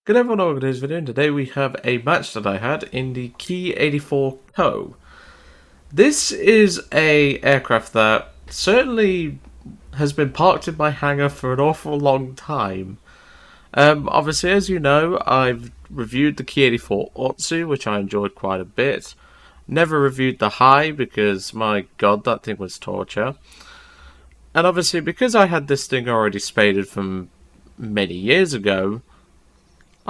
Good everyone, welcome to this video, and today we have a match that I had in the Ki-84 Co. This is a aircraft that certainly has been parked in my hangar for an awful long time. Obviously, as you know, I've reviewed the Ki-84 Otsu, which I enjoyed quite a bit. Never reviewed the High because, my god, that thing was torture. And obviously, because I had this thing already spaded from many years ago,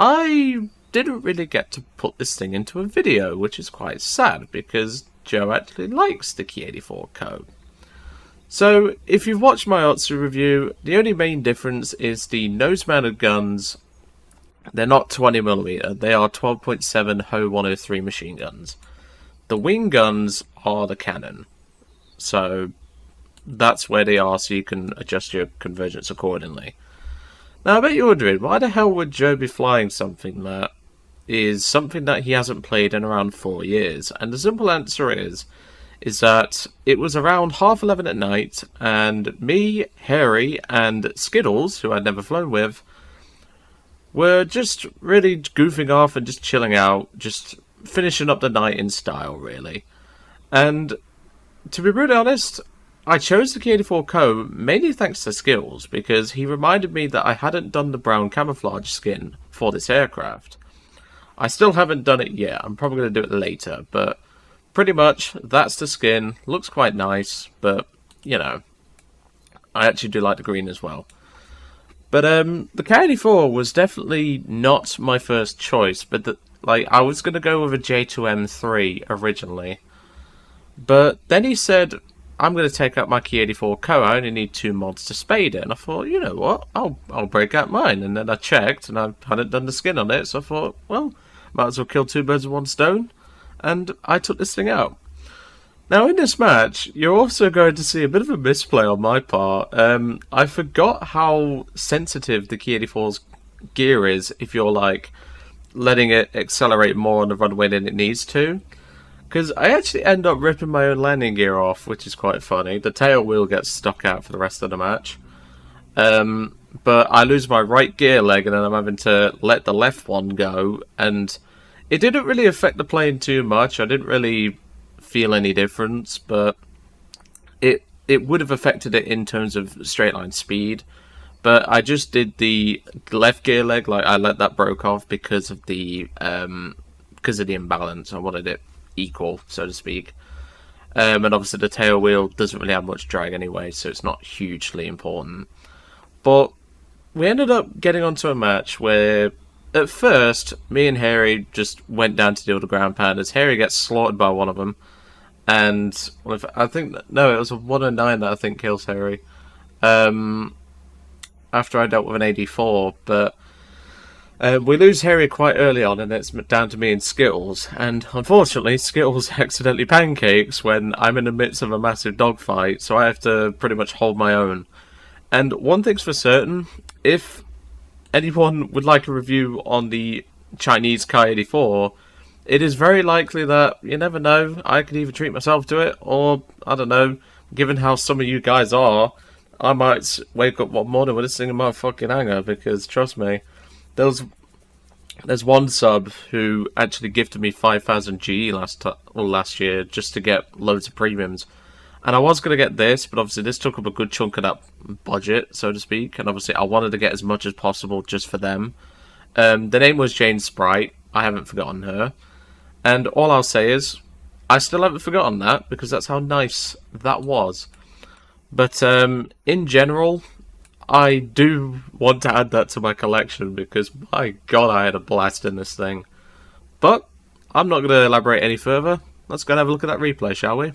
I didn't really get to put this thing into a video, which is quite sad because Joe actually likes the Ki-84 Co. So, if you've watched my Otsu review, the only main difference is the nose-mounted guns. They're not 20mm, they are 12.7 Ho 103 machine guns. The wing guns are the cannon. So, that's where they are, so you can adjust your convergence accordingly. Now, I bet you're wondering, why the hell would Joe be flying something that is something that he hasn't played in around 4 years? And the simple answer is that it was around 11:30 at night, and me, Harry, and Skittles, who I'd never flown with, were just really goofing off and just chilling out, just finishing up the night in style, really. And to be brutally honest, I chose the Ki-84 Co mainly thanks to Skills, because he reminded me that I hadn't done the brown camouflage skin for this aircraft. I still haven't done it yet, I'm probably going to do it later, but pretty much that's the skin. Looks quite nice, but, you know, I actually do like the green as well. But the Ki-84 was definitely not my first choice, but I was going to go with a J2M3 originally. But then he said, I'm going to take out my Ki-84 Co. I only need 2 mods to spade it. And I thought, you know what, I'll break out mine. And then I checked, and I hadn't done the skin on it, so I thought, well, might as well kill 2 birds with 1 stone. And I took this thing out. Now, in this match, you're also going to see a bit of a misplay on my part. I forgot how sensitive the Ki-84's gear is if you're, like, letting it accelerate more on the runway than it needs to. Because I actually end up ripping my own landing gear off, which is quite funny. The tail wheel gets stuck out for the rest of the match. But I lose my right gear leg, and then I'm having to let the left one go. And it didn't really affect the plane too much. I didn't really feel any difference, but it would have affected it in terms of straight line speed. But I just did the left gear leg, like I let that broke off because of the imbalance. I wanted it equal, so to speak. And obviously the tail wheel doesn't really have much drag anyway, so it's not hugely important. But we ended up getting onto a match where at first me and Harry just went down to deal the ground pounders. Harry gets slaughtered by one of them, and I think it was a 109 that I think kills Harry after I dealt with an 84. But we lose Harry quite early on, and it's down to me and Skittles. And unfortunately, Skittles accidentally pancakes when I'm in the midst of a massive dogfight, so I have to pretty much hold my own. And one thing's for certain, if anyone would like a review on the Chinese Ki-84, it is very likely that, you never know, I could either treat myself to it, or, I don't know, given how some of you guys are, I might wake up one morning with this thing in my fucking hangar, because, trust me, there's one sub who actually gifted me 5,000 GE last year just to get loads of premiums. And I was going to get this, but obviously this took up a good chunk of that budget, so to speak. And obviously I wanted to get as much as possible just for them. The name was Jane Sprite. I haven't forgotten her. And all I'll say is, I still haven't forgotten that, because that's how nice that was. But in general, I do want to add that to my collection, because my god, I had a blast in this thing. But I'm not going to elaborate any further. Let's go and have a look at that replay, shall we?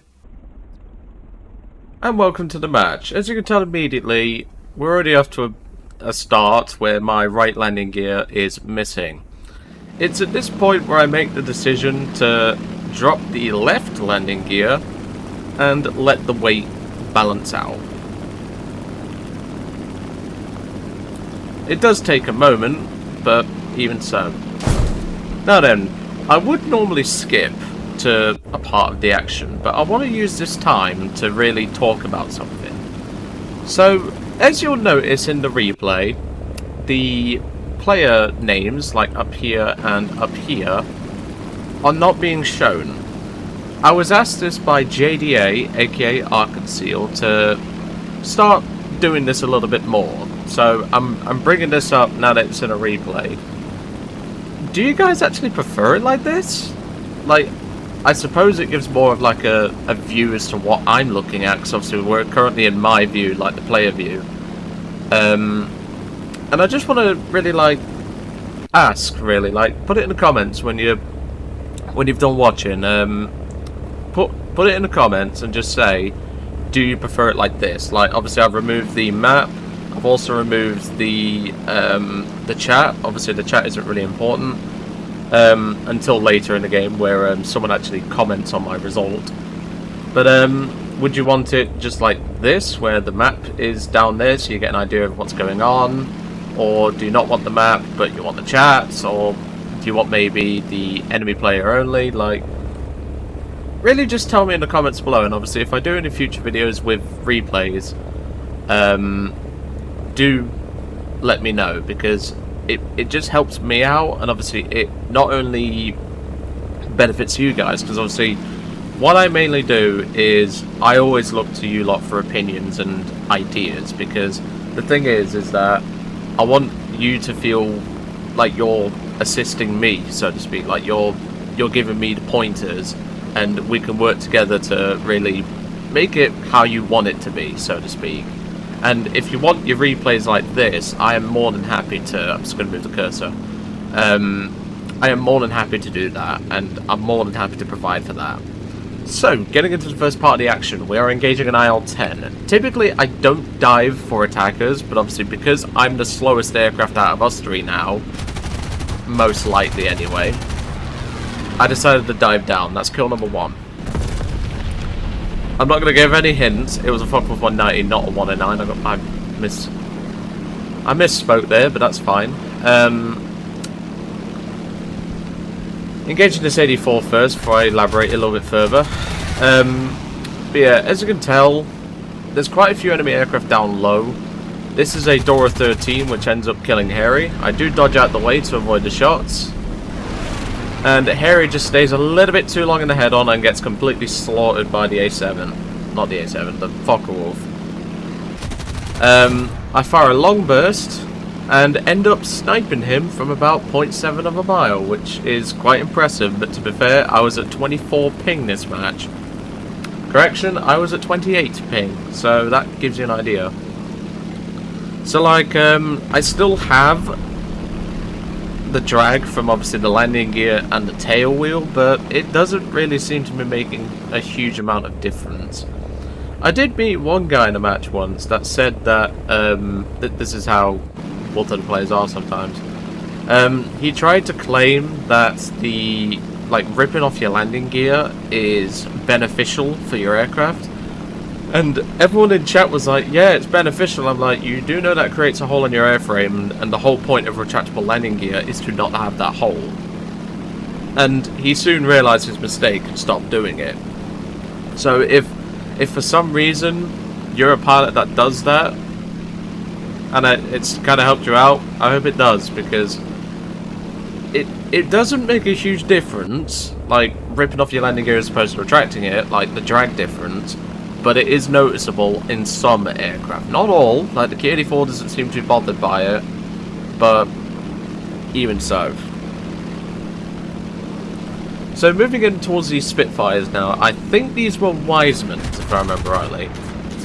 And welcome to the match. As you can tell immediately, we're already off to a start where my right landing gear is missing. It's at this point where I make the decision to drop the left landing gear and let the weight balance out. It does take a moment, but even so. Now then, I would normally skip to a part of the action, but I want to use this time to really talk about something. So, as you'll notice in the replay, the player names, like up here and up here, are not being shown. I was asked this by JDA, aka Arkansas, to start doing this a little bit more. So I'm bringing this up now that it's in a replay. Do you guys actually prefer it like this? Like, I suppose it gives more of like a view as to what I'm looking at, because obviously we're currently in my view, like the player view. And I just want to really like ask, really, like put it in the comments when you've done watching. Put it in the comments and just say, do you prefer it like this? Like, obviously I've removed the map. I've also removed the chat. Obviously the chat isn't really important. Until later in the game where someone actually comments on my result. But would you want it just like this, where the map is down there so you get an idea of what's going on? Or do you not want the map but you want the chats? Or do you want maybe the enemy player only? Like, really just tell me in the comments below. And obviously if I do any future videos with replays, do let me know, because it just helps me out, and obviously it not only benefits you guys, because obviously what I mainly do is I always look to you lot for opinions and ideas, because the thing is that I want you to feel like you're assisting me, so to speak, like you're giving me the pointers, and we can work together to really make it how you want it to be, so to speak. And if you want your replays like this, I am more than happy to... I'm just going to move the cursor. I am more than happy to do that, and I'm more than happy to provide for that. So, getting into the first part of the action, we are engaging an IL-10. Typically, I don't dive for attackers, but obviously because I'm the slowest aircraft out of us three now, most likely anyway, I decided to dive down. That's kill number 1. I'm not going to give any hints. It was a Focke-Wulf 190, not a 109. I misspoke there, but that's fine. Engaging this 84 first before I elaborate a little bit further. But yeah, as you can tell, there's quite a few enemy aircraft down low. This is a Dora 13, which ends up killing Harry. I do dodge out the way to avoid the shots. And Harry just stays a little bit too long in the head-on and gets completely slaughtered by the A7. Not the A7, the Focke-Wulf. I fire a long burst and end up sniping him from about 0.7 of a mile, which is quite impressive, but to be fair, I was at 24 ping this match. Correction, I was at 28 ping, so that gives you an idea. So like, I still have the drag from obviously the landing gear and the tail wheel, but it doesn't really seem to be making a huge amount of difference. I did meet one guy in a match once that said that this is how multiplayer players are sometimes. He tried to claim that the ripping off your landing gear is beneficial for your aircraft. And everyone in chat was like, yeah, it's beneficial. I'm like, you do know that creates a hole in your airframe, and the whole point of retractable landing gear is to not have that hole. And he soon realised his mistake and stopped doing it. So if for some reason you're a pilot that does that, and it's kind of helped you out, I hope it does, because it doesn't make a huge difference, like ripping off your landing gear as opposed to retracting it, like the drag difference. But it is noticeable in some aircraft. Not all, like the Ki-84 doesn't seem to be bothered by it, but even so. So moving in towards these Spitfires now, I think these were Wiseman, if I remember rightly.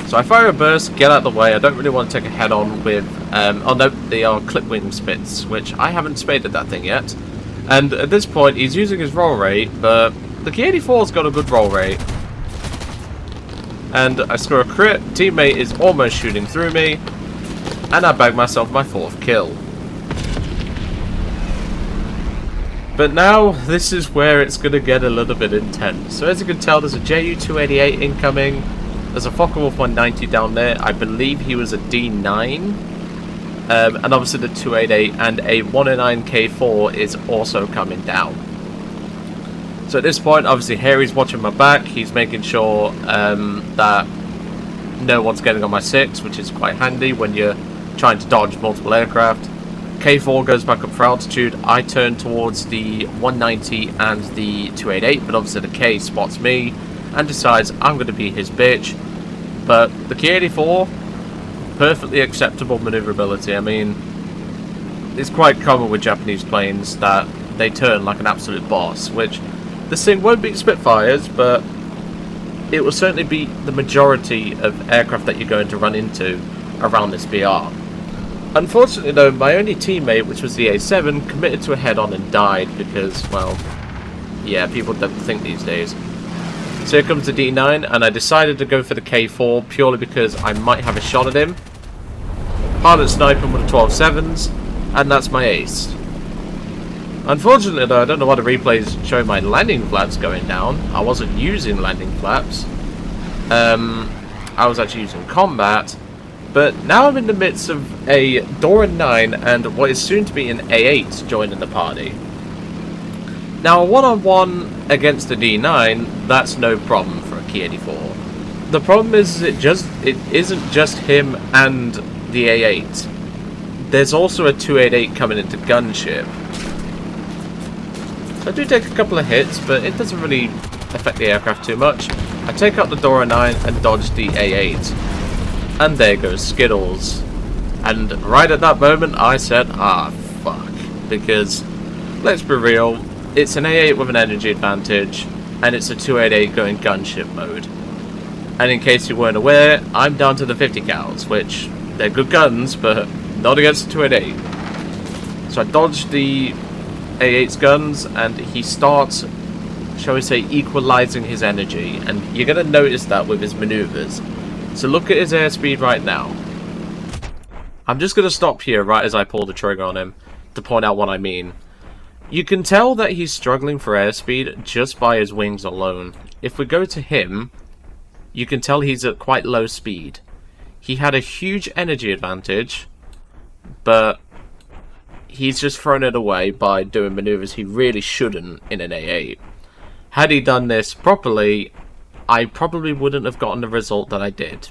So I fire a burst, get out of the way. I don't really want to take a head-on with... oh no, they are clip-wing Spits, which I haven't spaded that thing yet. And at this point, he's using his roll rate, but the Ki-84's got a good roll rate. And I score a crit, teammate is almost shooting through me, and I bag myself my 4th kill. But now, this is where it's going to get a little bit intense. So as you can tell, there's a Ju-288 incoming, there's a Focke-Wulf 190 down there, I believe he was a D9, and obviously the 288 and a 109 K4 is also coming down. So at this point, obviously Harry's watching my back, he's making sure that no one's getting on my 6, which is quite handy when you're trying to dodge multiple aircraft. K4 goes back up for altitude. I turn towards the 190 and the 288, but obviously the K spots me and decides I'm going to be his bitch. But the Ki-84, perfectly acceptable maneuverability. I mean, it's quite common with Japanese planes that they turn like an absolute boss, which this thing won't beat Spitfires, but it will certainly beat the majority of aircraft that you're going to run into around this BR. Unfortunately though, my only teammate, which was the A7, committed to a head-on and died because, well, yeah, people don't think these days. So here comes the D9, and I decided to go for the K4 purely because I might have a shot at him. Pilot sniping with the 12-7s, and that's my ace. Unfortunately though, I don't know why the replays show my landing flaps going down. I wasn't using landing flaps. I was actually using combat. But now I'm in the midst of a Dora 9 and what is soon to be an A8 joining the party. Now a one-on-one against a D9, that's no problem for a Ki-84. The problem is it isn't just him and the A8. There's also a 288 coming into gunship. So I do take a couple of hits, but it doesn't really affect the aircraft too much. I take out the Dora 9 and dodge the A8. And there goes Skittles. And right at that moment I said, ah, fuck. Because, let's be real, it's an A8 with an energy advantage, and it's a 288 going gunship mode. And in case you weren't aware, I'm down to the 50 cals, which, they're good guns, but not against the 288. So I dodged the A8's guns, and he starts, shall we say, equalizing his energy. And you're going to notice that with his maneuvers. So look at his airspeed right now. I'm just going to stop here right as I pull the trigger on him to point out what I mean. You can tell that he's struggling for airspeed just by his wings alone. If we go to him, you can tell he's at quite low speed. He had a huge energy advantage, but he's just thrown it away by doing maneuvers he really shouldn't in an A8. Had he done this properly, I probably wouldn't have gotten the result that I did.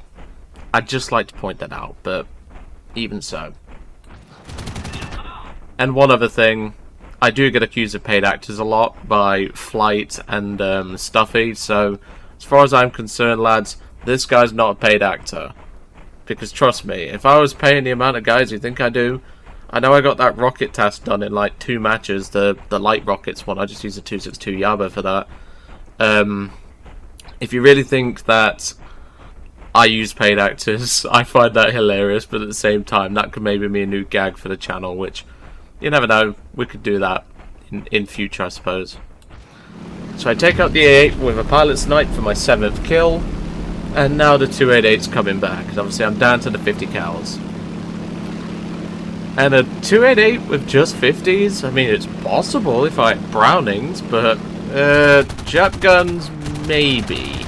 I'd just like to point that out, but even so. And one other thing, I do get accused of paid actors a lot by Flight and Stuffy, so as far as I'm concerned, lads, this guy's not a paid actor. Because trust me, if I was paying the amount of guys you think I do, I know I got that rocket task done in like 2 matches, the light rockets one. I just used a 262 Yaba for that. If you really think that I use paid actors, I find that hilarious, but at the same time, that could maybe be a new gag for the channel, which, you never know, we could do that in future, I suppose. So I take out the A8 with a pilot snipe for my 7th kill, and now the 288's coming back, and obviously I'm down to the 50 cals. And a 288 with just 50s, I mean, it's possible if I had Brownings, but Jap guns, maybe.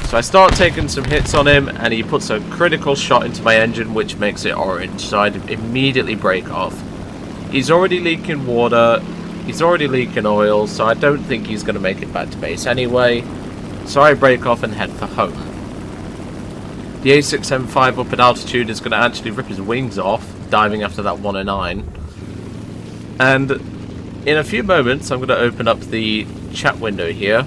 So I start taking some hits on him, and he puts a critical shot into my engine, which makes it orange, so I immediately break off. He's already leaking water, he's already leaking oil, so I don't think he's going to make it back to base anyway. So I break off and head for home. The A675 up at altitude is going to actually rip his wings off, diving after that 109. And in a few moments, I'm going to open up the chat window here.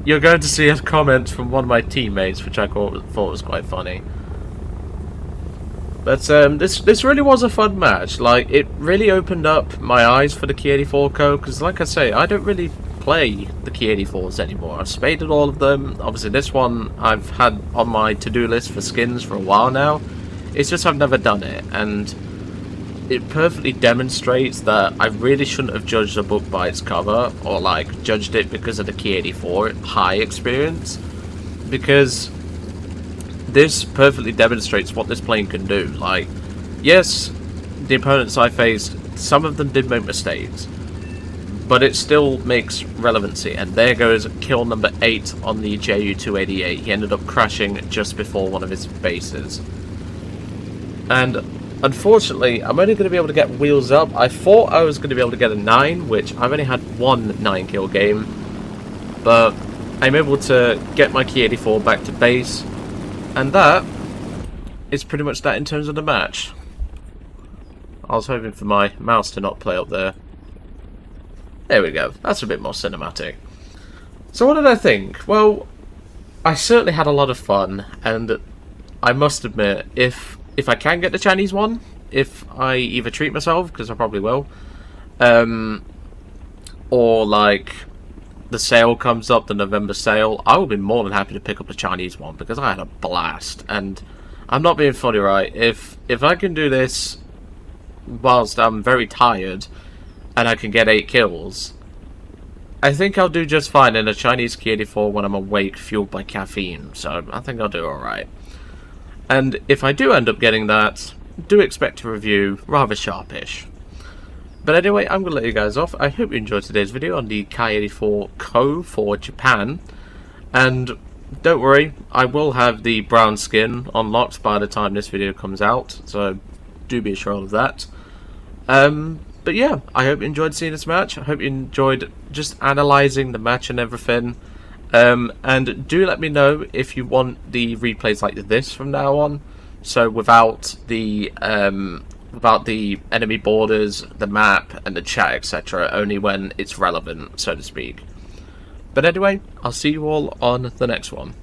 You're going to see a comment from one of my teammates, which I thought was quite funny. But this really was a fun match. Like, it really opened up my eyes for the Ki-84 Co. Because, like I say, I don't really play the Ki-84s anymore. I've spaded all of them. Obviously, this one I've had on my to-do list for skins for a while now. It's just I've never done it, and it perfectly demonstrates that I really shouldn't have judged a book by its cover, or like judged it because of the Ki-84 high experience, because this perfectly demonstrates what this plane can do. Like, yes, the opponents I faced, some of them did make mistakes, but it still makes relevancy. And there goes kill number 8 on the Ju-288. He ended up crashing just before one of his bases. And unfortunately, I'm only going to be able to get wheels up. I thought I was going to be able to get a 9, which I've only had one 9-kill game. But I'm able to get my Ki-84 back to base. And that it's pretty much that in terms of the match. I was hoping for my mouse to not play up there. There we go. That's a bit more cinematic. So what did I think? Well, I certainly had a lot of fun, and I must admit, if I can get the Chinese one, if I either treat myself, because I probably will, or like the sale comes up, the November sale, I will be more than happy to pick up the Chinese one, because I had a blast. And I'm not being funny, right? If I can do this whilst I'm very tired and I can get 8 kills, I think I'll do just fine in a Chinese Ki-84 when I'm awake, fueled by caffeine. So I think I'll do alright. And if I do end up getting that, do expect a review rather sharpish. But anyway, I'm going to let you guys off. I hope you enjoyed today's video on the Ki-84 Co for Japan. And don't worry, I will have the brown skin unlocked by the time this video comes out. So do be assured of that. But yeah, I hope you enjoyed seeing this match. I hope you enjoyed just analysing the match and everything. And do let me know if you want the replays like this from now on. So without the enemy borders, the map, and the chat, etc. Only when it's relevant, so to speak. But anyway, I'll see you all on the next one.